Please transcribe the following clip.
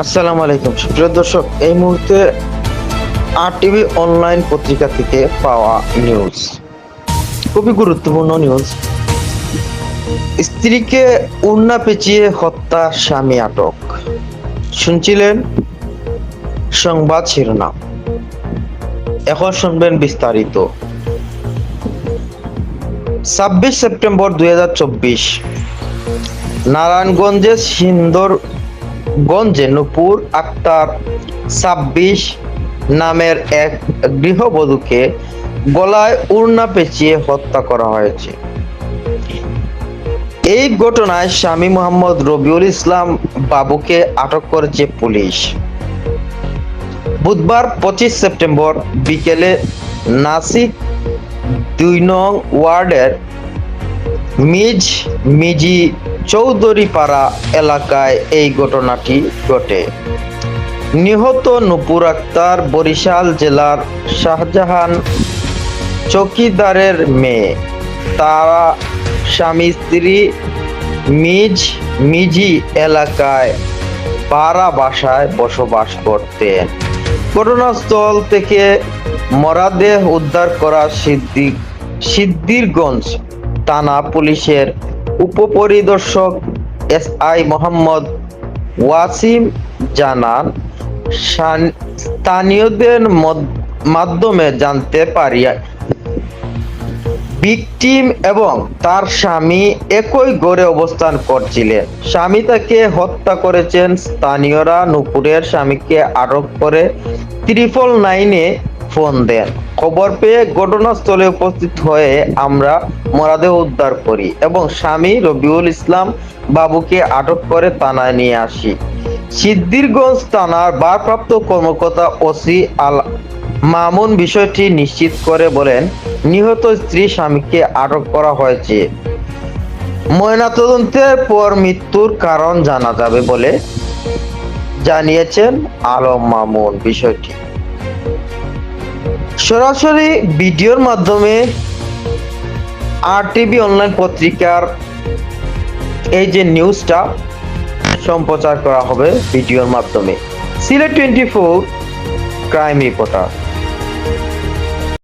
আসসালামু আলাইকুম সুপ্রিয় দর্শক, এই মুহূর্তে আরটিভি অনলাইন পত্রিকা থেকে পাওয়া নিউজ, খুবই গুরুত্বপূর্ণ নিউজ। স্ত্রীকে ওড়না পেঁচিয়ে হত্যা, স্বামী আটক। শুনছিলেন সংবাদ শিরোনাম, এখন শুনবেন বিস্তারিত। 26 সেপ্টেম্বর 2024 নারায়ণগঞ্জের সিন্দরগঞ্জে নূপুর আক্তার 26 নামের এক গৃহবধূকে গলায় ওড়না পেঁচিয়ে হত্যা করা হয়েছে। এই ঘটনায় স্বামী মোহাম্মদ রবিউল ইসলাম বাবুকে আটক করেছে পুলিশ। বুধবার 25 সেপ্টেম্বর বিকেলে নাসিক 2 নং ওয়ার্ডের মিজি চৌধুরীপাড়া এলাকায় এই ঘটনাটি ঘটে। নিহত নূপুর আক্তার বরিশাল জেলার শাহজাহান চৌকিদারের মেয়ে। তারা স্বামী স্ত্রী মিজি এলাকায় পাড়া বাসায় বসবাস করতেন। ঘটনাস্থল থেকে মরদেহ উদ্ধার করা সিদ্ধিরগঞ্জ থানা পুলিশের উপপরিদর্শক এসআই মোহাম্মদ ওয়াসিম জানান, স্থানীয়দের মাধ্যমে জানতে পারি ভিকটিম এবং তার স্বামী একই ঘরে অবস্থান করছিলেন। স্বামী তাকে হত্যা করেছেন। স্থানীয়রা নূপুরের স্বামীকে আটক করে 999-এ ফোন দেন। খবর পেয়ে ঘটনাস্থলে উপস্থিত হয়ে আমরা মরদেহ উদ্ধার করি এবং স্বামী রবিউল ইসলাম বাবুকে আটক করে থানায় নিয়ে আসি। সিদ্ধিরগঞ্জ থানার ভারপ্রাপ্ত কর্মকর্তা ওসি আল মামুন বিষয়টি নিশ্চিত করে বলেন, নিহত স্ত্রী স্বামীকে আটক করা হয়েছে। ময়নাতদন্তের পর মৃত্যুর কারণ জানা যাবে বলে জানিয়েছেন আলম মামুন। বিষয়টি সরাসরি ভিডিওর মাধ্যমে আরটিভি অনলাইন পত্রিকার এই যে নিউজটা সম্প্রচার করা হবে ভিডিওর মাধ্যমে। Sylhet 24 crime reporter.